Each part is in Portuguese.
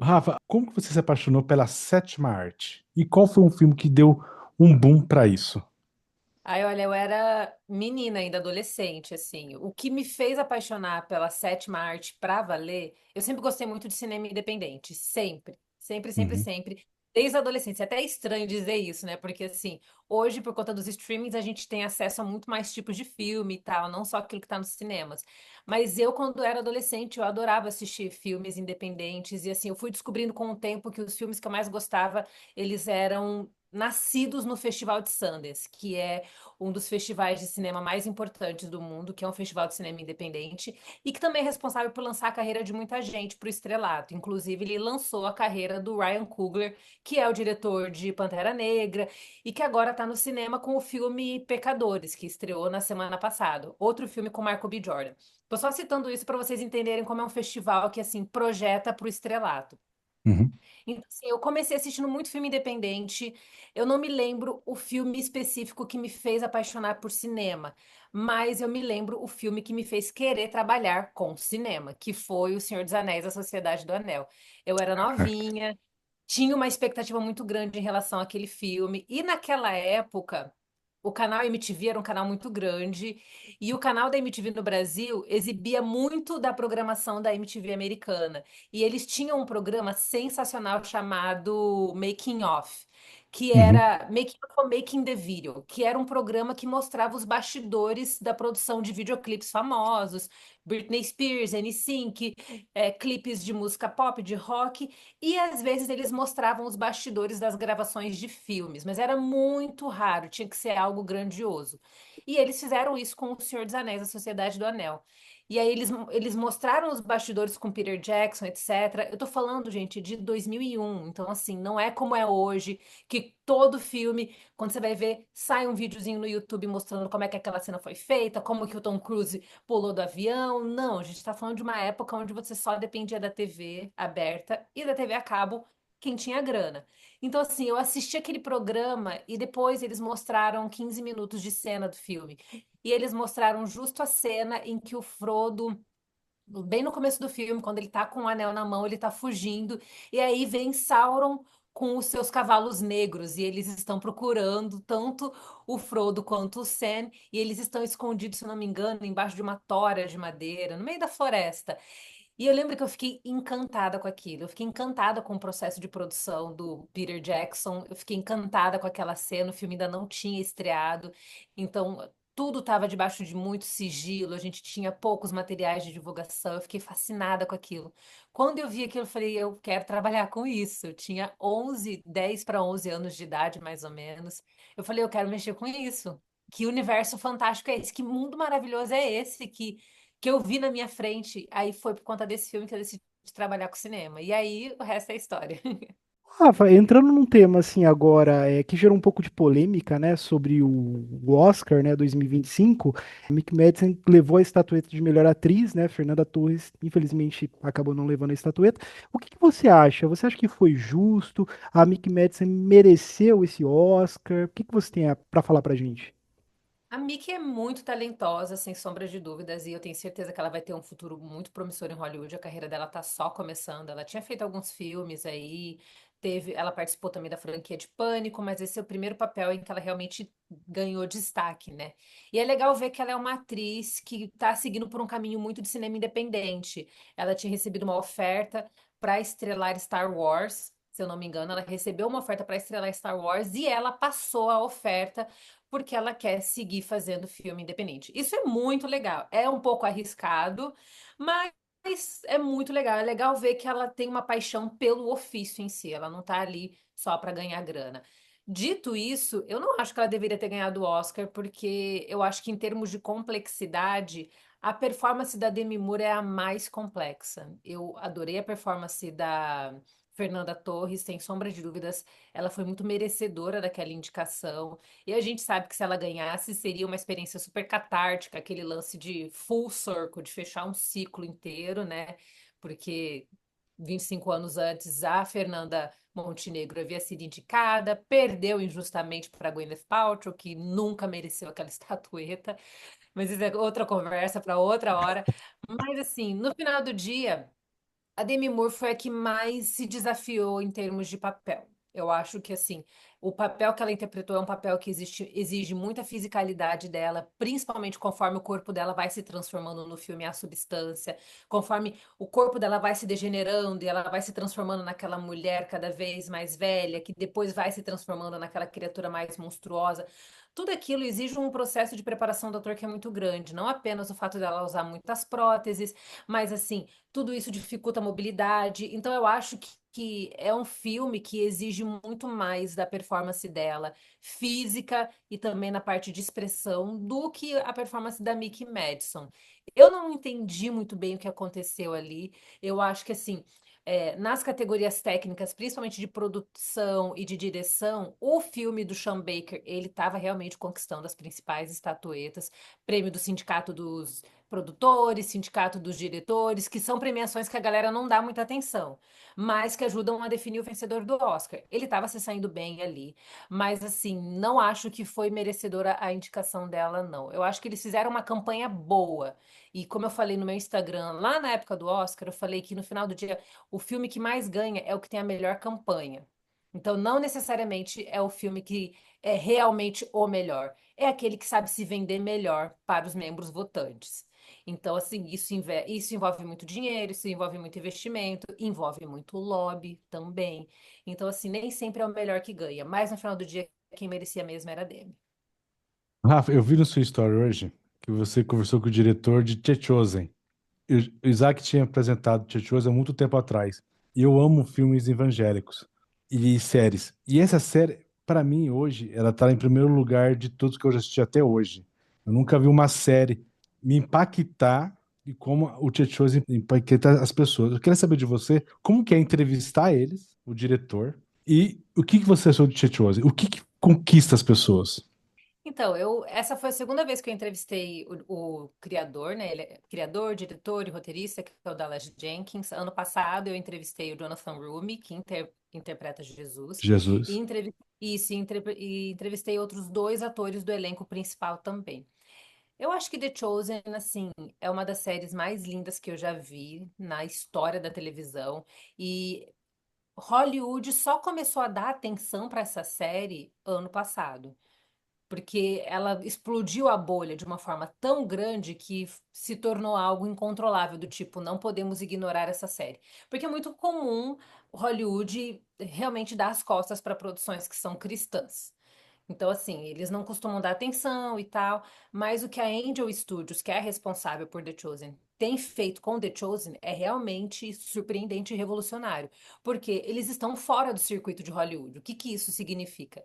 Rafa, como que você se apaixonou pela sétima arte? E qual foi um filme que deu um boom para isso? Aí, olha, eu era menina ainda, adolescente, assim. O que me fez apaixonar pela sétima arte pra valer, eu sempre gostei muito de cinema independente, sempre, sempre, sempre, Uhum. sempre. Desde a adolescência. É até estranho dizer isso, né? Porque, assim, hoje, por conta dos streamings, a gente tem acesso a muito mais tipos de filme e tal, não só aquilo que tá nos cinemas. Mas eu, quando era adolescente, eu adorava assistir filmes independentes. E, assim, eu fui descobrindo com o tempo que os filmes que eu mais gostava, eles eram nascidos no Festival de Sundance, que é um dos festivais de cinema mais importantes do mundo, que é um festival de cinema independente, e que também é responsável por lançar a carreira de muita gente para o estrelato. Inclusive, ele lançou a carreira do Ryan Coogler, que é o diretor de Pantera Negra, e que agora está no cinema com o filme Pecadores, que estreou na semana passada. Outro filme com Michael B. Jordan. Tô só citando isso para vocês entenderem como é um festival que, assim, projeta para o estrelato. Uhum. Então, assim, eu comecei assistindo muito filme independente. Eu não me lembro o filme específico que me fez apaixonar por cinema, mas eu me lembro o filme que me fez querer trabalhar com cinema, que foi O Senhor dos Anéis, A Sociedade do Anel. Eu era novinha, tinha uma expectativa muito grande em relação àquele filme, e naquela época. O canal MTV era um canal muito grande e o canal da MTV no Brasil exibia muito da programação da MTV americana. E eles tinham um programa sensacional chamado Making Off, que Uhum. era Making Off ou Making the Video, que era um programa que mostrava os bastidores da produção de videoclipes famosos, Britney Spears, NSYNC, clipes de música pop, de rock, e às vezes eles mostravam os bastidores das gravações de filmes, mas era muito raro, tinha que ser algo grandioso. E eles fizeram isso com O Senhor dos Anéis, A Sociedade do Anel. E aí eles mostraram os bastidores com Peter Jackson, etc. Eu tô falando, gente, de 2001. Então, assim, não é como é hoje, que todo filme, quando você vai ver, sai um videozinho no YouTube mostrando como é que aquela cena foi feita, como que o Tom Cruise pulou do avião. Não, a gente tá falando de uma época onde você só dependia da TV aberta e da TV a cabo, quem tinha grana. Então, assim, eu assisti aquele programa e depois eles mostraram 15 minutos de cena do filme. E eles mostraram justo a cena em que o Frodo, bem no começo do filme, quando ele tá com o anel na mão, ele tá fugindo, e aí vem Sauron com os seus cavalos negros, e eles estão procurando tanto o Frodo quanto o Sam, e eles estão escondidos, se eu não me engano, embaixo de uma tora de madeira, no meio da floresta. E eu lembro que eu fiquei encantada com aquilo. Eu fiquei encantada com o processo de produção do Peter Jackson. Eu fiquei encantada com aquela cena. O filme ainda não tinha estreado. Então, tudo estava debaixo de muito sigilo. A gente tinha poucos materiais de divulgação. Eu fiquei fascinada com aquilo. Quando eu vi aquilo, eu falei, eu quero trabalhar com isso. Eu tinha 11, 10 para 11 anos de idade, mais ou menos. Eu falei, eu quero mexer com isso. Que universo fantástico é esse? Que mundo maravilhoso é esse? Que eu vi na minha frente. Aí foi por conta desse filme que eu decidi trabalhar com cinema. E aí o resto é história. Rafa, entrando num tema assim agora, que gerou um pouco de polêmica, né, sobre o Oscar, né, 2025, a Mick Madison levou a estatueta de melhor atriz, né, Fernanda Torres, infelizmente, acabou não levando a estatueta. O que que você acha? Você acha que foi justo? A Mick Madison mereceu esse Oscar? O que que você tem para falar pra gente? A Mickey é muito talentosa, sem sombra de dúvidas, e eu tenho certeza que ela vai ter um futuro muito promissor em Hollywood. A carreira dela tá só começando. Ela tinha feito alguns filmes aí, ela participou também da franquia de Pânico, mas esse é o primeiro papel em que ela realmente ganhou destaque, né? E é legal ver que ela é uma atriz que tá seguindo por um caminho muito de cinema independente. Ela tinha recebido uma oferta para estrelar Star Wars. Se eu não me engano, ela recebeu uma oferta para estrelar Star Wars e ela passou a oferta porque ela quer seguir fazendo filme independente. Isso é muito legal. É um pouco arriscado, mas é muito legal. É legal ver que ela tem uma paixão pelo ofício em si. Ela não tá ali só para ganhar grana. Dito isso, eu não acho que ela deveria ter ganhado o Oscar, porque eu acho que em termos de complexidade, a performance da Demi Moore é a mais complexa. Eu adorei a performance da Fernanda Torres, sem sombra de dúvidas. Ela foi muito merecedora daquela indicação. E a gente sabe que se ela ganhasse, seria uma experiência super catártica, aquele lance de full circle, de fechar um ciclo inteiro, né? porque 25 anos antes a Fernanda Montenegro havia sido indicada, perdeu injustamente para Gwyneth Paltrow, que nunca mereceu aquela estatueta, mas isso é outra conversa para outra hora. Mas assim, no final do dia, a Demi Moore foi a que mais se desafiou em termos de papel. Eu acho que, assim, o papel que ela interpretou é um papel que exige muita fisicalidade dela, principalmente conforme o corpo dela vai se transformando no filme A Substância, conforme o corpo dela vai se degenerando e ela vai se transformando naquela mulher cada vez mais velha, que depois vai se transformando naquela criatura mais monstruosa. Tudo aquilo exige um processo de preparação do ator que é muito grande, não apenas o fato dela usar muitas próteses, mas, assim, tudo isso dificulta a mobilidade. Então, eu acho que é um filme que exige muito mais da performance dela, física e também na parte de expressão, do que a performance da Mickey Madison. Eu não entendi muito bem o que aconteceu ali. Eu acho que, assim, nas categorias técnicas, principalmente de produção e de direção, o filme do Sean Baker, ele estava realmente conquistando as principais estatuetas, prêmio do Sindicato dos Produtores, Sindicato dos Diretores, que são premiações que a galera não dá muita atenção, mas que ajudam a definir o vencedor do Oscar. Ele estava se saindo bem ali, mas assim, não acho que foi merecedora a indicação dela, não. Eu acho que eles fizeram uma campanha boa. E como eu falei no meu Instagram, lá na época do Oscar, eu falei que no final do dia, o filme que mais ganha é o que tem a melhor campanha. Então, não necessariamente é o filme que é realmente o melhor, é aquele que sabe se vender melhor para os membros votantes. Então, assim, isso envolve muito dinheiro, isso envolve muito investimento, envolve muito lobby também. Então, assim, nem sempre é o melhor que ganha, mas no final do dia, quem merecia mesmo era a Demi. Rafa, eu vi no sua story hoje que você conversou com o diretor de Chosen. O Isaac tinha apresentado Chosen há muito tempo atrás. E eu amo filmes evangélicos e séries. E essa série, para mim, hoje, ela tá em primeiro lugar de todos que eu já assisti até hoje. Eu nunca vi uma série me impactar e como o Chosen impacta as pessoas. Eu queria saber de você como que é entrevistar eles, o diretor, e o que que você achou de Chosen? O que que conquista as pessoas? Então, essa foi a segunda vez que eu entrevistei o criador, né? Ele é criador, diretor e roteirista, que é o Dallas Jenkins. Ano passado eu entrevistei o Jonathan Rumi, que interpreta Jesus, e, Jesus. e entrevistei outros dois atores do elenco principal também. Eu acho que The Chosen, assim, é uma das séries mais lindas que eu já vi na história da televisão. E Hollywood só começou a dar atenção para essa série ano passado, porque ela explodiu a bolha de uma forma tão grande que se tornou algo incontrolável, do tipo, não podemos ignorar essa série. Porque é muito comum Hollywood realmente dar as costas para produções que são cristãs. Então, assim, eles não costumam dar atenção e tal, mas o que a Angel Studios, que é a responsável por The Chosen, tem feito com The Chosen é realmente surpreendente e revolucionário, porque eles estão fora do circuito de Hollywood. O que que isso significa?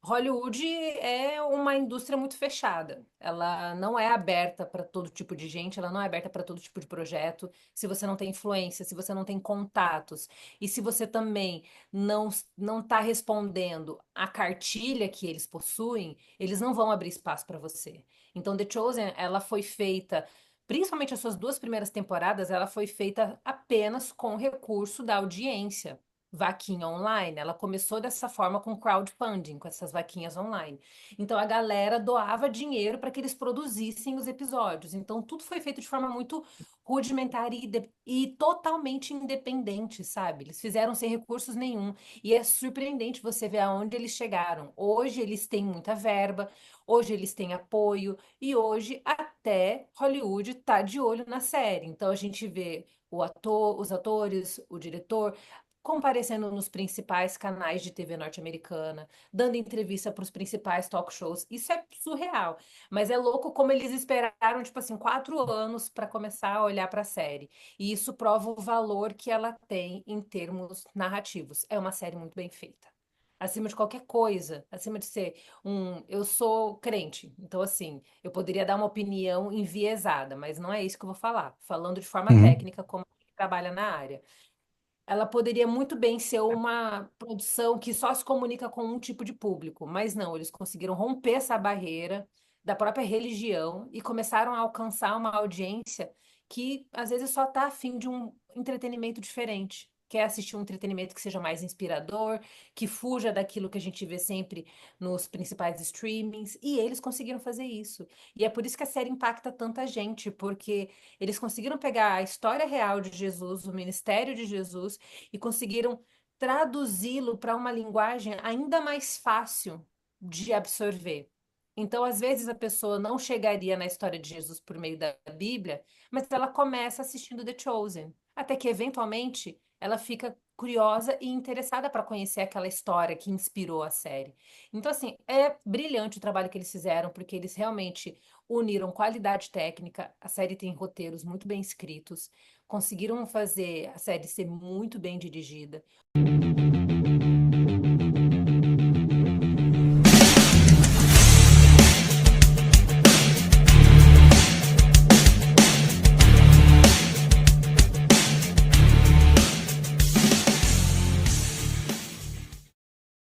Hollywood é uma indústria muito fechada. Ela não é aberta para todo tipo de gente, ela não é aberta para todo tipo de projeto. Se você não tem influência, se você não tem contatos, e se você também não está respondendo à cartilha que eles possuem, eles não vão abrir espaço para você. Então, The Chosen, ela foi feita, principalmente as suas duas primeiras temporadas, ela foi feita apenas com recurso da audiência, vaquinha online. Ela começou dessa forma com crowdfunding, com essas vaquinhas online. Então a galera doava dinheiro para que eles produzissem os episódios. Então tudo foi feito de forma muito rudimentar e totalmente independente, sabe? Eles fizeram sem recursos nenhum. E é surpreendente você ver aonde eles chegaram. Hoje eles têm muita verba, hoje eles têm apoio e hoje até Hollywood está de olho na série. Então a gente vê os atores, o diretor comparecendo nos principais canais de TV norte-americana, dando entrevista para os principais talk shows. Isso é surreal. Mas é louco como eles esperaram, tipo assim, 4 anos para começar a olhar para a série. E isso prova o valor que ela tem em termos narrativos. É uma série muito bem feita. Acima de qualquer coisa, acima de ser um. Eu sou crente, então, assim, eu poderia dar uma opinião enviesada, mas não é isso que eu vou falar. Falando de forma Uhum. técnica, como quem trabalha na área. Ela poderia muito bem ser uma produção que só se comunica com um tipo de público, mas não, eles conseguiram romper essa barreira da própria religião e começaram a alcançar uma audiência que às vezes só tá afim de um entretenimento diferente. Quer assistir um entretenimento que seja mais inspirador, que fuja daquilo que a gente vê sempre nos principais streamings, e eles conseguiram fazer isso. E é por isso que a série impacta tanta gente, porque eles conseguiram pegar a história real de Jesus, o ministério de Jesus, e conseguiram traduzi-lo para uma linguagem ainda mais fácil de absorver. Então, às vezes, a pessoa não chegaria na história de Jesus por meio da Bíblia, mas ela começa assistindo The Chosen, até que, eventualmente, ela fica curiosa e interessada para conhecer aquela história que inspirou a série. Então, assim, é brilhante o trabalho que eles fizeram, porque eles realmente uniram qualidade técnica, a série tem roteiros muito bem escritos, conseguiram fazer a série ser muito bem dirigida.